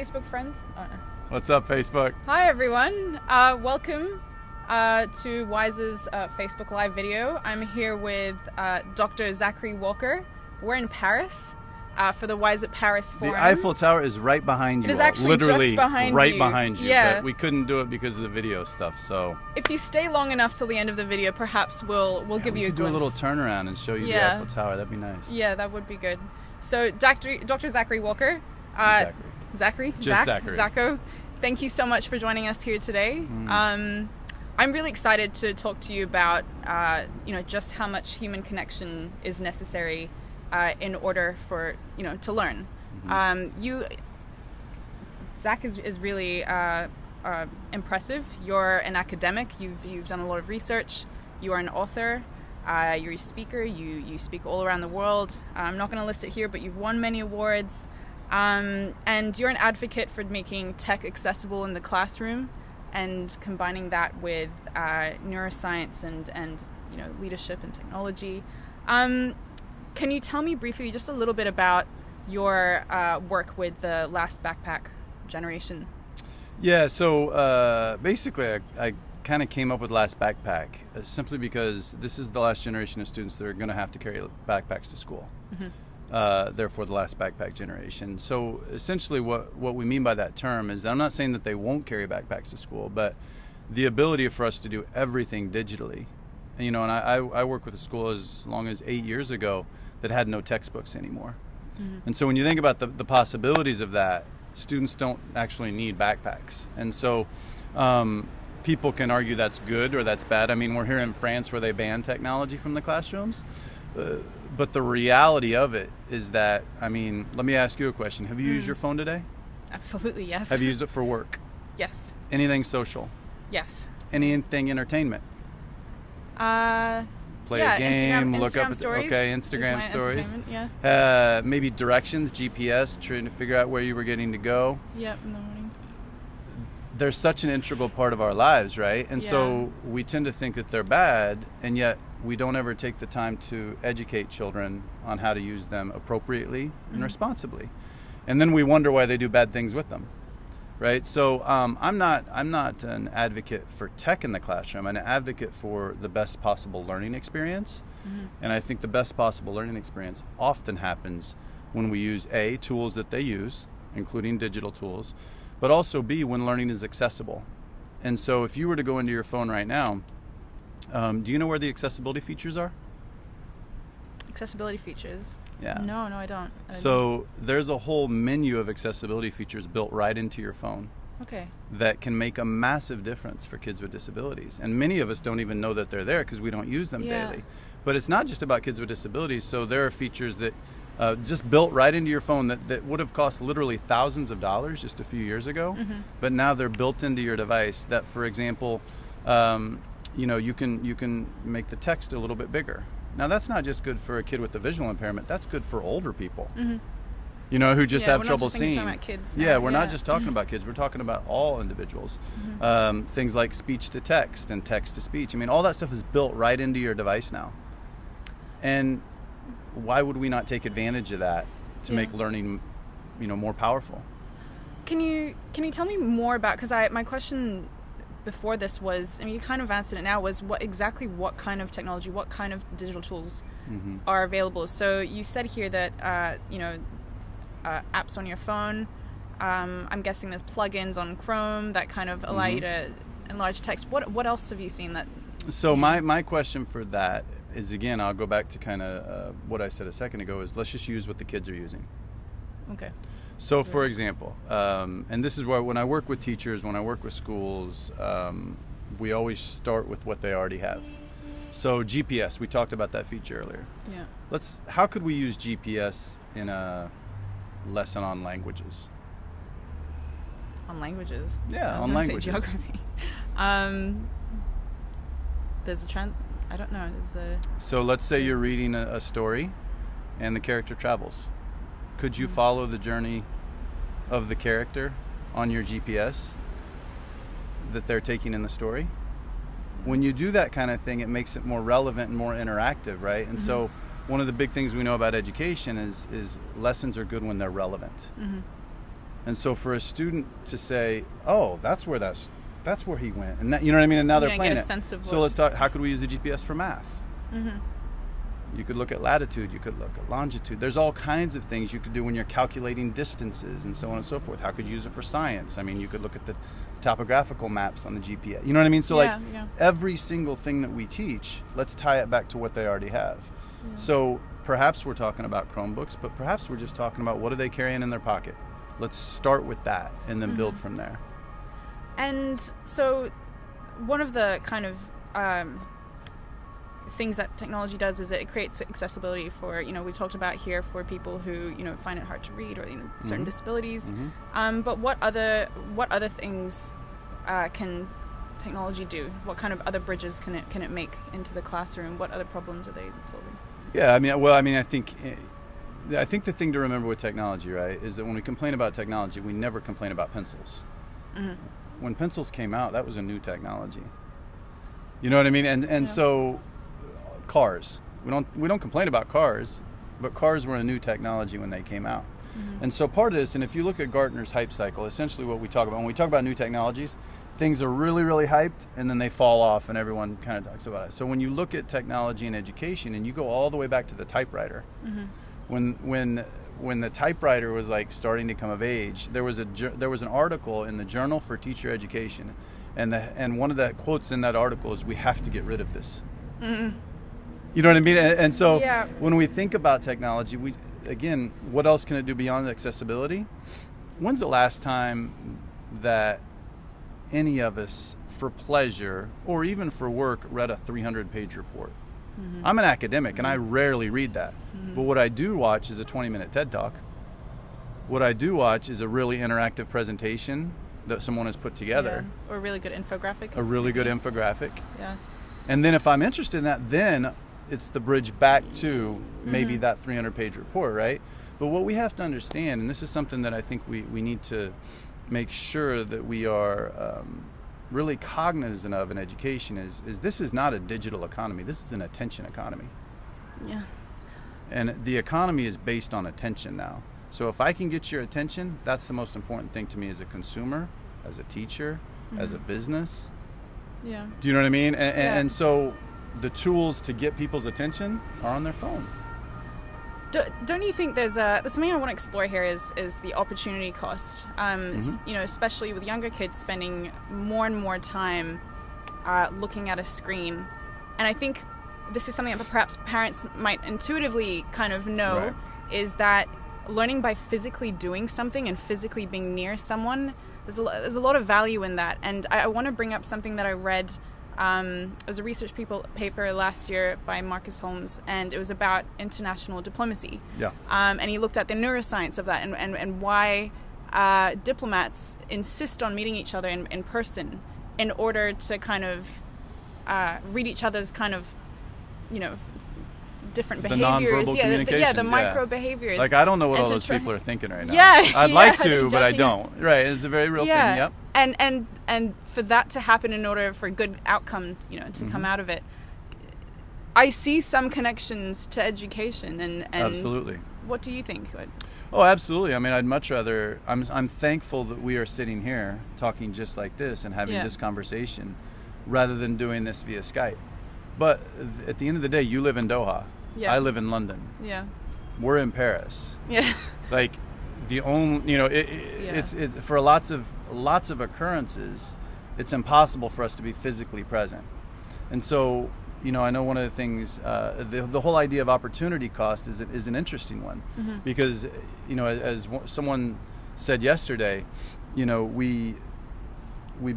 Facebook friend. Oh, no. What's up, Facebook? Hi, everyone. Welcome to Wise's Facebook Live video. I'm here with Dr. Zachary Walker. We're in Paris for the Wise at Paris Forum. The Eiffel Tower is right behind you. It is actually literally just behind right you. behind you. Yeah. But we couldn't do it because of the video stuff. So if you stay long enough till the end of the video, perhaps we'll give you a glimpse. Do a little turnaround and show you the Eiffel Tower. That'd be nice. Yeah, that would be good. So, Dr. Zachary Walker. Zachary? Just Zachary. Zacho, thank you so much for joining us here today. I'm really excited to talk to you about, just how much human connection is necessary in order for, to learn. Zach is really impressive. You're an academic. You've done a lot of research. You are an author. You're a speaker. You speak all around the world. I'm not going to list it here, but you've won many awards. And you're an advocate for making tech accessible in the classroom and combining that with neuroscience and leadership and technology. Can you tell me briefly just a little bit about your work with the last backpack generation? Yeah, so basically I kind of came up with Last Backpack simply because this is the last generation of students that are going to have to carry backpacks to school. Therefore the last backpack generation. So essentially what we mean by that term is that I'm not saying that they won't carry backpacks to school, but the ability for us to do everything digitally. And, and I work with a school as long as 8 years ago that had no textbooks anymore. And so when you think about the possibilities of that, students don't actually need backpacks. And so people can argue that's good or that's bad. I mean, we're here in France where they ban technology from the classrooms. But the reality of it is that, let me ask you a question. Have you used your phone today? Absolutely, yes. Have you used it for work? Yes. Anything social? Yes. Anything entertainment? Play a game, look up stories. Instagram stories. Yeah. Maybe directions, GPS, trying to figure out where you were getting to go. Yep, in the morning. They're such an integral part of our lives, right? And so we tend to think that they're bad, and yet we don't ever take the time to educate children on how to use them appropriately and responsibly. And then we wonder why they do bad things with them, right? So I'm not an advocate for tech in the classroom. I'm an advocate for the best possible learning experience. And I think the best possible learning experience often happens when we use A, tools that they use, including digital tools, but also B, when learning is accessible. And so if you were to go into your phone right now, do you know where the accessibility features are? Accessibility features? Yeah. No, I don't. So there's a whole menu of accessibility features built right into your phone. Okay. That can make a massive difference for kids with disabilities. And many of us don't even know that they're there because we don't use them daily. But it's not just about kids with disabilities. So there are features that just built right into your phone that would have cost literally thousands of dollars just a few years ago. But now they're built into your device that, for example, you can make the text a little bit bigger. Now that's not just good for a kid with a visual impairment. That's good for older people. Who just have trouble seeing. We're not just talking about kids. We're not just talking about kids. We're talking about all individuals. Things like speech to text and text to speech. All that stuff is built right into your device now. And why would we not take advantage of that to make learning, more powerful? Can you tell me more about, because my question before this was, you kind of answered it now, was what kind of technology, what kind of digital tools are available. So you said here that apps on your phone. I'm guessing there's plugins on Chrome that kind of allow you to enlarge text. What else have you seen that? So my question for that is, again, I'll go back to kind of what I said a second ago, is let's just use what the kids are using. Okay. So for example, and this is why when I work with teachers, when I work with schools, we always start with what they already have. So GPS, we talked about that feature earlier. Yeah. How could we use GPS in a lesson on languages? On languages? Yeah, on languages. Geography. There's a trend. I don't know. So let's say you're reading a story and the character travels. Could you follow the journey of the character on your GPS that they're taking in the story? When you do that kind of thing, it makes it more relevant and more interactive, right? And so one of the big things we know about education is lessons are good when they're relevant. And so for a student to say, oh, that's where he went, and that, you know what I mean, and now they're playing get a it. sense of So let's talk, how could we use the GPS for math? Mm-hmm. You could look at latitude, you could look at longitude. There's all kinds of things you could do when you're calculating distances and so on and so forth. How could you use it for science? I mean, you could look at the topographical maps on the GPS. You know what I mean? So every single thing that we teach, let's tie it back to what they already have. Yeah. So perhaps we're talking about Chromebooks, but perhaps we're just talking about what are they carrying in their pocket. Let's start with that and then build from there. And so one of the kind of things that technology does is it creates accessibility for, we talked about here, for people who, find it hard to read, or certain disabilities. But what other things can technology do? What kind of other bridges can it make into the classroom? What other problems are they solving? Yeah, I think the thing to remember with technology, right, is that when we complain about technology, we never complain about pencils. Mm-hmm. When pencils came out, that was a new technology. You know what I mean? And so cars. We don't complain about cars, but cars were a new technology when they came out. Mm-hmm. And so part of this, and if you look at Gartner's hype cycle, essentially what we talk about, when we talk about new technologies, things are really, really hyped, and then they fall off, and everyone kind of talks about it. So when you look at technology and education, and you go all the way back to the typewriter, when the typewriter was like starting to come of age, there was an article in the Journal for Teacher Education, and one of the quotes in that article is, "We have to get rid of this." Mm-hmm. You know what I mean? And so when we think about technology, what else can it do beyond accessibility? When's the last time that any of us, for pleasure or even for work, read a 300-page report? Mm-hmm. I'm an academic, and I rarely read that. Mm-hmm. But what I do watch is a 20-minute TED Talk. What I do watch is a really interactive presentation that someone has put together. Or a really good infographic. A really good infographic. Yeah. And then if I'm interested in that, then it's the bridge back to maybe that 300-page report, right? But what we have to understand, and this is something that I think we need to make sure that we are really cognizant of in education, is this is not a digital economy. This is an attention economy. Yeah. And the economy is based on attention now. So if I can get your attention, that's the most important thing to me as a consumer, as a teacher, as a business. Yeah. Do you know what I mean? And so the tools to get people's attention are on their phone. Don't you think there's something I want to explore here is the opportunity cost? Especially with younger kids spending more and more time looking at a screen, and I think this is something that perhaps parents might intuitively kind of know, is that learning by physically doing something and physically being near someone, there's a lot of value in that. And I want to bring up something that I read. It was a research paper last year by Marcus Holmes, and it was about international diplomacy. Yeah. And he looked at the neuroscience of that and why diplomats insist on meeting each other in person in order to kind of read each other's kind of, different behaviors. The nonverbal communications. The micro behaviors. Like, I don't know what all those people are thinking right now. Yeah. I'd like to, but I don't. Right. It's a very real thing. Yep. And for that to happen, in order for a good outcome, to come out of it, I see some connections to education and absolutely. What do you think? Oh, absolutely. I mean, I'd much rather. I'm thankful that we are sitting here talking just like this and having this conversation, rather than doing this via Skype. But at the end of the day, you live in Doha. Yeah. I live in London. Yeah. We're in Paris. Yeah. Like, the only, it's for lots of occurrences, it's impossible for us to be physically present. And so, I know one of the things, the whole idea of opportunity cost is an interesting one, because, as someone said yesterday, we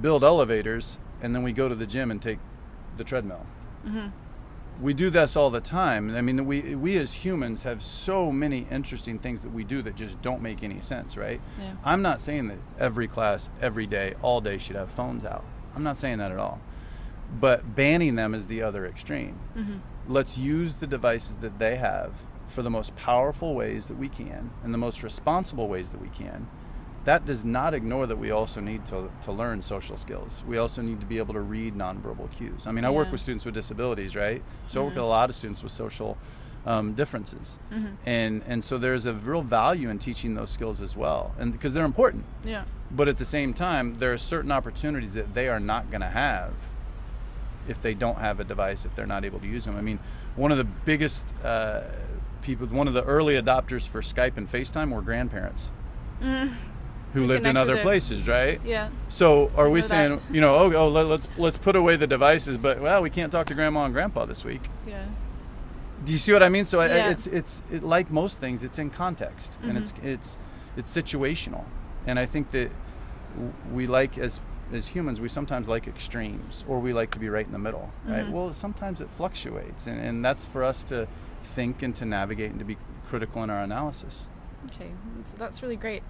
build elevators and then we go to the gym and take the treadmill. Mm-hmm. We do this all the time. I mean, we as humans have so many interesting things that we do that just don't make any sense, right? Yeah. I'm not saying that every class, every day, all day should have phones out. I'm not saying that at all. But banning them is the other extreme. Mm-hmm. Let's use the devices that they have for the most powerful ways that we can and the most responsible ways that we can. That does not ignore that we also need to learn social skills. We also need to be able to read nonverbal cues. I mean, I work with students with disabilities, right? So I work with a lot of students with social differences. And so there's a real value in teaching those skills as well, and because they're important. Yeah. But at the same time, there are certain opportunities that they are not going to have if they don't have a device, if they're not able to use them. I mean, one of the biggest people, one of the early adopters for Skype and FaceTime were grandparents who lived in other places, right? Yeah. So are we saying, you know, let's put away the devices, but well, we can't talk to grandma and grandpa this week? Yeah. Do you see what I mean? So Yeah. it's like most things, it's in context, and it's situational. And I think that we like, as humans, we sometimes like extremes, or we like to be right in the middle, right? Well, sometimes it fluctuates, and that's for us to think and to navigate and to be critical in our analysis. Okay, that's really great.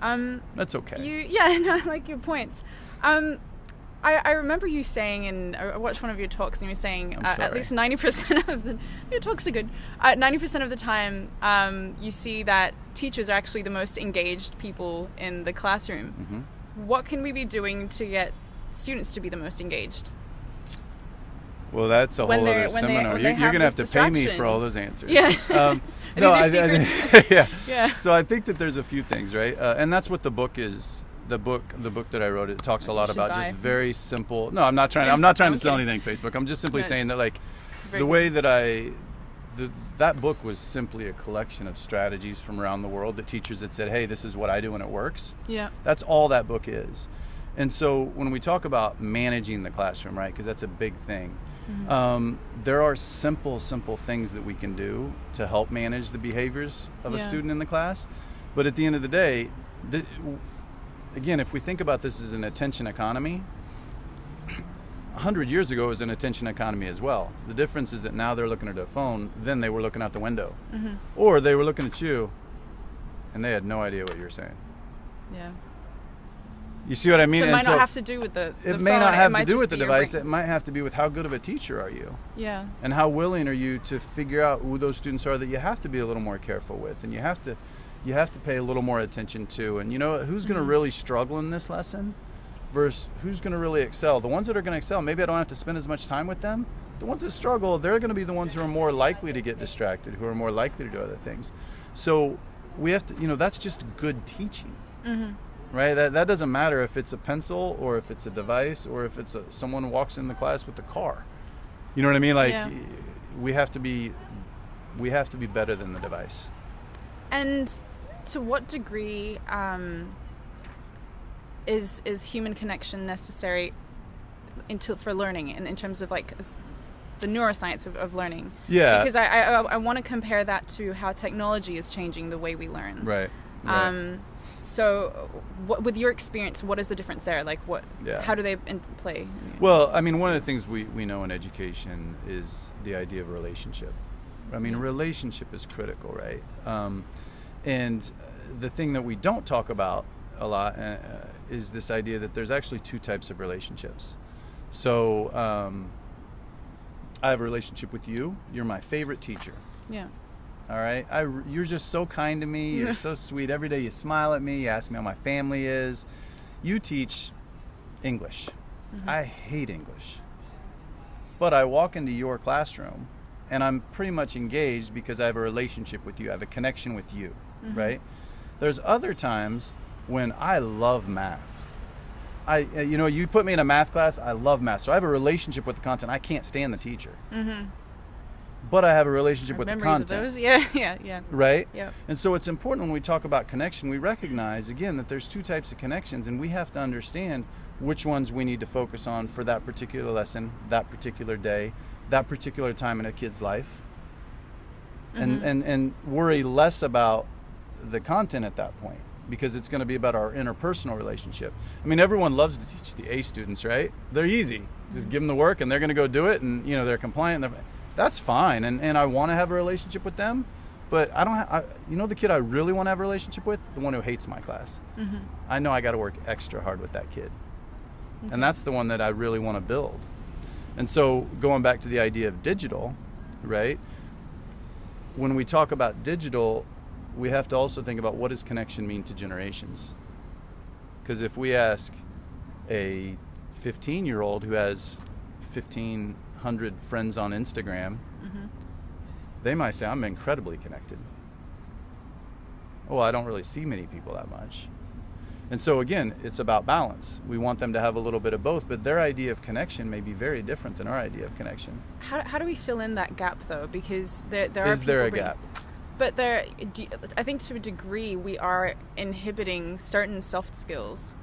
That's okay. No, I like your points. I remember you saying, and I watched one of your talks, and you were saying at least 90% of your talks are good. 90% of the time, you see that teachers are actually the most engaged people in the classroom. What can we be doing to get students to be the most engaged? Well, that's a whole other seminar. You're going to have to pay me for all those answers. Yeah. Yeah. So I think that there's a few things, right? And that's what the book is. The book that I wrote, it talks a lot about just very simple. No, I'm not trying to sell anything, Facebook. I'm just simply saying that, like, the way that that book was simply a collection of strategies from around the world that teachers had said, hey, this is what I do and it works. Yeah. That's all that book is. And so when we talk about managing the classroom, right, because that's a big thing, there are simple things that we can do to help manage the behaviors of a student in the class. But at the end of the day, again, if we think about this as an attention economy, 100 years ago it was an attention economy as well. The difference is that now they're looking at a phone, then they were looking out the window. Or they were looking at you, and they had no idea what you were saying. Yeah. You see what I mean? So it might not have to do with the It phone. may not have to do with the device. It might have to be with how good of a teacher are you. Yeah. And how willing are you to figure out who those students are that you have to be a little more careful with, and you have to pay a little more attention to. And you know who's going to really struggle in this lesson versus who's going to really excel. The ones that are going to excel, maybe I don't have to spend as much time with them. The ones that struggle, they're going to be the ones who are more likely to get distracted, who are more likely to do other things. So we have to, that's just good teaching. Right? That doesn't matter if it's a pencil or if it's a device or if it's someone walks in the class with a car. You know what I mean? Like, we have to be better than the device. And to what degree is human connection necessary for learning, in terms of like the neuroscience of learning? Yeah. Because I want to compare that to how technology is changing the way we learn. Right. So, with your experience, what is the difference there? Like, how do they play? Well, I mean, one of the things we know in education is the idea of relationship. I mean, relationship is critical, right? And the thing that we don't talk about a lot is this idea that there's actually two types of relationships. So, I have a relationship with you. You're my favorite teacher. Yeah. All right, you're just so kind to me. You're so sweet. Every day you smile at me. You ask me how my family is. You teach English. I hate English. But I walk into your classroom, and I'm pretty much engaged because I have a relationship with you. I have a connection with you, right? There's other times when I love math. You put me in a math class, I love math. So I have a relationship with the content. I can't stand the teacher. But I have a relationship with the content. Memories of those, yeah. Right? Yeah. And so it's important when we talk about connection, we recognize, again, that there's two types of connections, and we have to understand which ones we need to focus on for that particular lesson, that particular day, that particular time in a kid's life. And worry less about the content at that point, because it's going to be about our interpersonal relationship. I mean, everyone loves to teach the A students, right? They're easy. Just give them the work, and they're going to go do it, and, they're compliant. That's fine, and I want to have a relationship with them, but I don't the kid I really want to have a relationship with, the one who hates my class. I know I got to work extra hard with that kid, and that's the one that I really want to build. And so going back to the idea of digital, right? When we talk about digital, we have to also think about, what does connection mean to generations? Because if we ask a 15-year-old who has 1,500 friends on Instagram, they might say, I'm incredibly connected. Well, I don't really see many people that much. And so again, it's about balance. We want them to have a little bit of both, but their idea of connection may be very different than our idea of connection. How do we fill in that gap, though? Because there are people... Is there a gap? But I think to a degree we are inhibiting certain soft skills.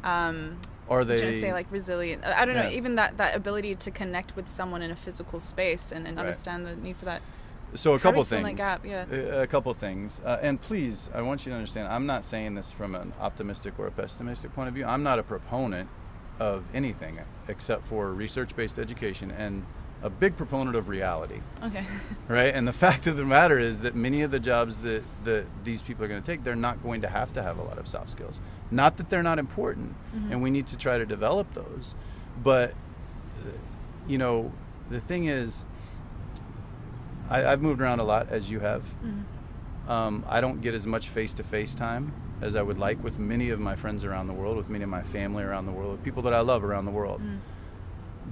Are they... I'm trying to say like resilient. I don't know, even that ability to connect with someone in a physical space and understand the need for that. So a couple things. How do we fill that gap? A couple things. And please, I want you to understand, I'm not saying this from an optimistic or a pessimistic point of view. I'm not a proponent of anything except for research-based education and a big proponent of reality. Okay. Right? And the fact of the matter is that many of the jobs that these people are going to take, they're not going to have a lot of soft skills. Not that they're not important, and we need to try to develop those. But, you know, the thing is, I've moved around a lot, as you have. I don't get as much face-to-face time as I would like with many of my friends around the world, with many of my family around the world, with people that I love around the world.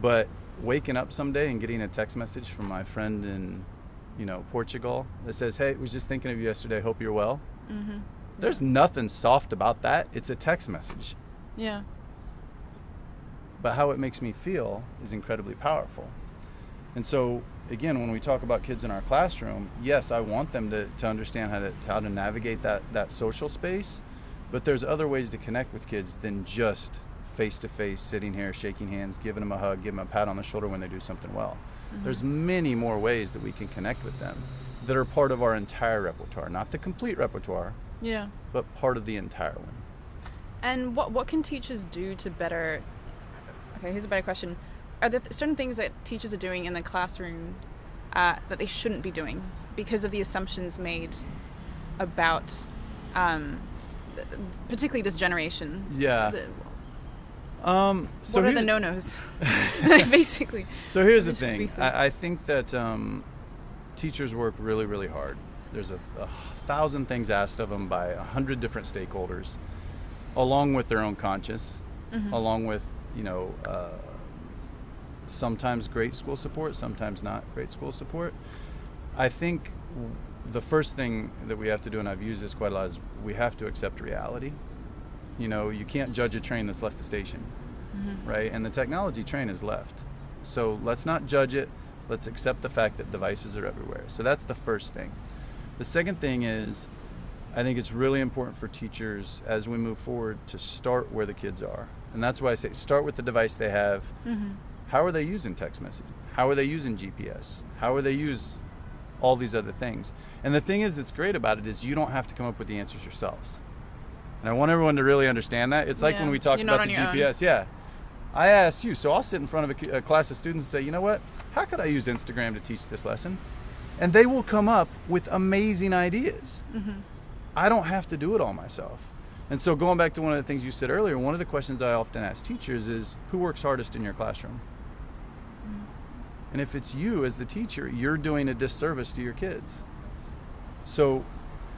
But waking up someday and getting a text message from my friend in, you know, Portugal that says, hey, was just thinking of you yesterday, hope you're well. There's nothing soft about that. It's a text message. Yeah. But how it makes me feel is incredibly powerful. And so, again, when we talk about kids in our classroom, yes, I want them to understand how to navigate that social space, but there's other ways to connect with kids than just face-to-face, sitting here, shaking hands, giving them a hug, giving them a pat on the shoulder when they do something well. There's many more ways that we can connect with them that are part of our entire repertoire, not the complete repertoire, but part of the entire one. And what can teachers do to better... Okay, here's a better question. Are there certain things that teachers are doing in the classroom that they shouldn't be doing because of the assumptions made about particularly this generation? Yeah. What are the no-nos, basically? So here's the thing. I think that teachers work really, really hard. There's a 1,000 things asked of them by 100 different stakeholders, along with their own conscience, along with, you know, sometimes great school support, sometimes not great school support. I think the first thing that we have to do, and I've used this quite a lot, is we have to accept reality. You know, you can't judge a train that's left the station, right? And the technology train is left. So let's not judge it. Let's accept the fact that devices are everywhere. So that's the first thing. The second thing is, I think it's really important for teachers as we move forward to start where the kids are. And that's why I say start with the device they have. How are they using text messaging? How are they using GPS? How are they use all these other things? And the thing is that's great about it is you don't have to come up with the answers yourselves. And I want everyone to really understand that. It's like when we talk about the GPS. Yeah. I asked you, so I'll sit in front of a class of students and say, you know what? How could I use Instagram to teach this lesson? And they will come up with amazing ideas. I don't have to do it all myself. And so going back to one of the things you said earlier, one of the questions I often ask teachers is, who works hardest in your classroom? And if it's you as the teacher, you're doing a disservice to your kids. So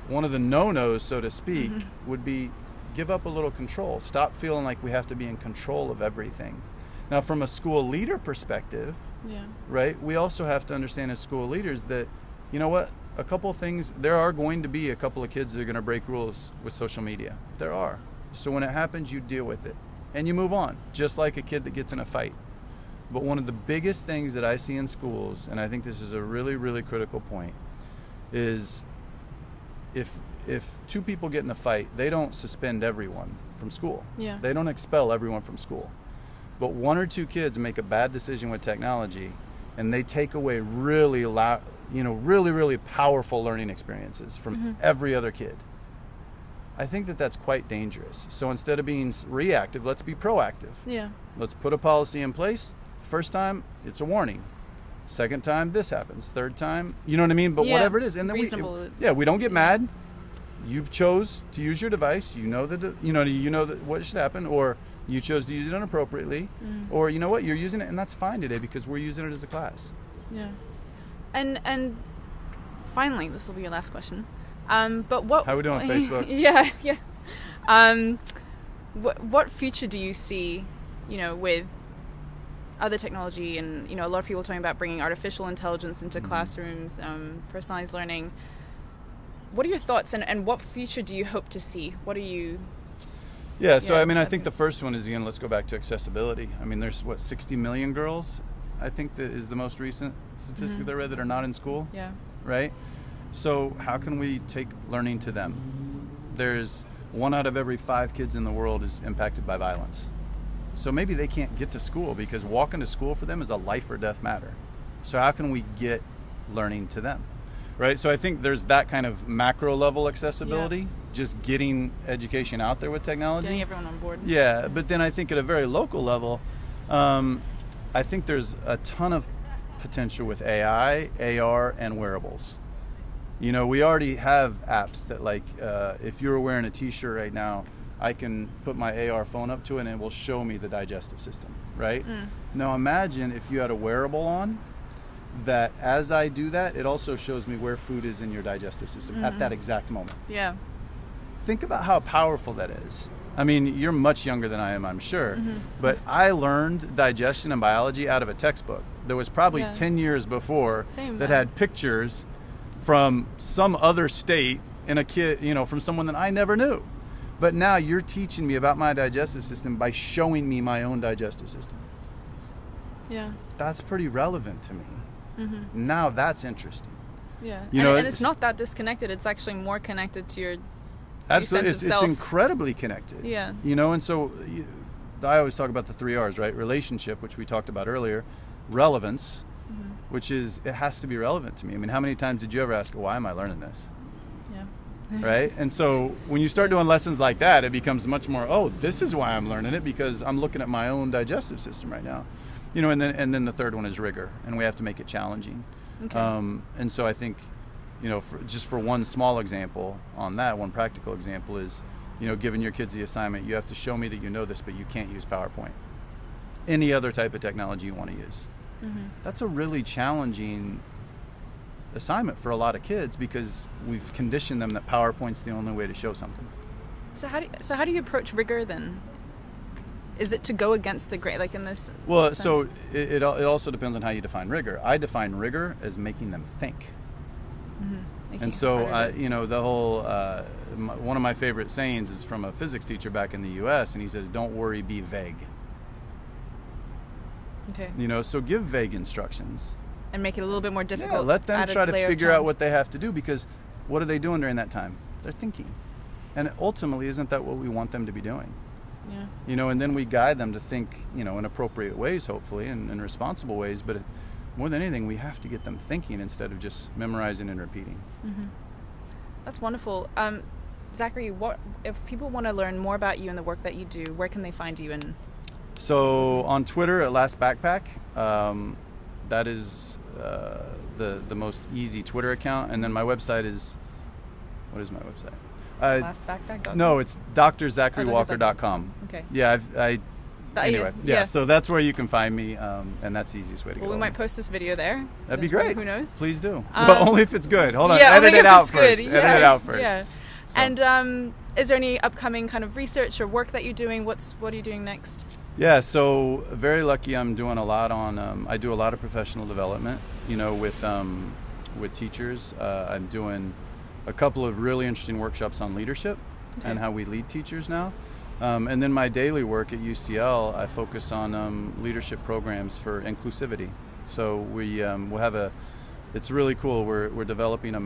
one of the no-nos, so to speak, would be give up a little control. Stop feeling like we have to be in control of everything. Now, from a school leader perspective, right, we also have to understand as school leaders that, you know what, a couple of things, there are going to be a couple of kids that are going to break rules with social media. There are. So when it happens, you deal with it. And you move on, just like a kid that gets in a fight. But one of the biggest things that I see in schools, and I think this is a really, really critical point, is if two people get in a fight, they don't suspend everyone from school. They don't expel everyone from school. But one or two kids make a bad decision with technology, and they take away really loud, really, really powerful learning experiences from every other kid. I think that that's quite dangerous. So instead of being reactive, let's be proactive. Let's put a policy in place. First time, it's a warning. Second time, this happens. Third time, you know what I mean? But whatever it is, and then we don't get mad. You chose to use your device. You know that what should happen, or you chose to use it inappropriately, or you know what, you're using it, and that's fine today because we're using it as a class. And finally, this will be your last question. But what? How are we doing on Facebook? What future do you see, with other technology, and a lot of people talking about bringing artificial intelligence into classrooms, personalized learning. What are your thoughts, and what future do you hope to see? What are you? Yeah, so I mean, I think the first one is, again, let's go back to accessibility. I mean, there's 60 million girls, I think that is the most recent statistic that I read, that are not in school. Yeah. Right? So how can we take learning to them? There's 1 out of every 5 kids in the world is impacted by violence. So maybe they can't get to school because walking to school for them is a life or death matter. So how can we get learning to them? Right? So I think there's that kind of macro level accessibility, just getting education out there with technology. Getting everyone on board. Yeah, but then I think at a very local level, I think there's a ton of potential with AI, AR, and wearables. We already have apps that, like, if you're wearing a t-shirt right now, I can put my AR phone up to it and it will show me the digestive system, right? Now imagine if you had a wearable on, that as I do that, it also shows me where food is in your digestive system at that exact moment. Yeah. Think about how powerful that is. I mean, you're much younger than I am, I'm sure, but I learned digestion and biology out of a textbook that was probably 10 years before that had pictures from some other state in a kid, from someone that I never knew. But now you're teaching me about my digestive system by showing me my own digestive system. Yeah. That's pretty relevant to me. Now that's interesting. Yeah. And it's not that disconnected. It's actually more connected to your absolutely sense of it's self. incredibly connected. Yeah. And so I always talk about the 3 R's, right? Relationship, which we talked about earlier, relevance, which is, it has to be relevant to me. I mean, how many times did you ever ask, why am I learning this? Yeah. Right? And so when you start doing lessons like that, it becomes much more, this is why I'm learning it, because I'm looking at my own digestive system right now. And then the third one is rigor, and we have to make it challenging. Okay. And so I think, for one small example on that, one practical example is, giving your kids the assignment, you have to show me that you know this, but you can't use PowerPoint. Any other type of technology you want to use. That's a really challenging assignment for a lot of kids because we've conditioned them that PowerPoint's the only way to show something. So how do you approach rigor then? Is it to go against the grain, like in this? Well, sense? so it also depends on how you define rigor. I define rigor as making them think. And so, the whole, one of my favorite sayings is from a physics teacher back in the U.S., and he says, don't worry, be vague. Okay. So give vague instructions. And make it a little bit more difficult. Yeah, let them try to figure out what they have to do, because what are they doing during that time? They're thinking. And ultimately, isn't that what we want them to be doing? Yeah. And then we guide them to think, in appropriate ways, hopefully, and in responsible ways, but more than anything, we have to get them thinking instead of just memorizing and repeating. That's wonderful. Zachary, what if people want to learn more about you and the work that you do, where can they find you? So on Twitter at Last Backpack, that is the most easy Twitter account, and then my website is, what is my website? Lastbackpack.com? No, it's drzacharywalker.com. Okay. Yeah, anyway, yeah. So that's where you can find me, and that's the easiest way to go. Well, we might post this video there. That'd be great. Who knows? Please do. But only if it's good. Hold on. Yeah, Edit it out first. Yeah. Edit it out first. Yeah. So. And is there any upcoming kind of research or work that you're doing? What are you doing next? Yeah, so very lucky. I'm doing a lot on. I do a lot of professional development. With teachers. I'm doing a couple of really interesting workshops on leadership and how we lead teachers now. And then my daily work at UCL, I focus on leadership programs for inclusivity. So we'll have it's really cool. We're developing a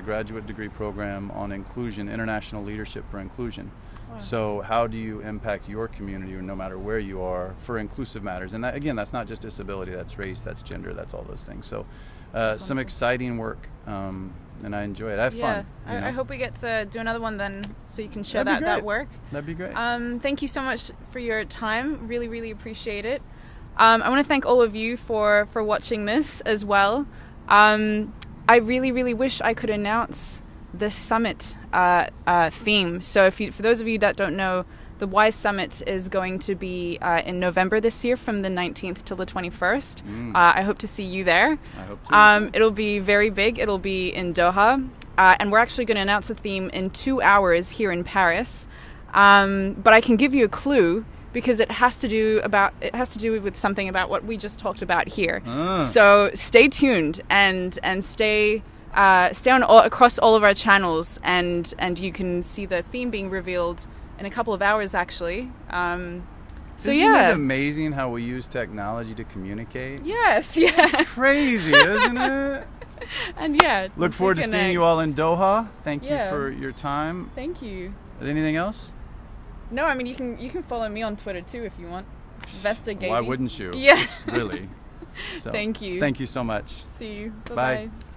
graduate degree program on inclusion, international leadership for inclusion. Wow. So how do you impact your community, or no matter where you are, for inclusive matters? And that, again, that's not just disability, that's race, that's gender, that's all those things. So some exciting work. And I enjoy it. I have fun. I hope we get to do another one then, so you can share that work. That'd be great. Thank you so much for your time. Really, really appreciate it. I want to thank all of you for watching this as well. I really, really wish I could announce the summit theme. So for those of you that don't know, the WISE Summit is going to be in November this year, from the 19th till the 21st. I hope to see you there. I hope to. It'll be very big. It'll be in Doha. And we're actually going to announce the theme in 2 hours here in Paris. But I can give you a clue. because it has to do with something about what we just talked about here. So stay tuned and stay on across all of our channels, and you can see the theme being revealed in a couple of hours, actually. Isn't it amazing how we use technology to communicate? Yes, yeah. It's crazy, isn't it? And yeah, look forward to seeing you all in Doha. Thank you for your time. Thank you. Anything else? No, I mean you can follow me on Twitter too if you want. Vesta gave Why wouldn't you? Yeah. Really. So, Thank you. Thank you so much. See you. Bye. Bye-bye.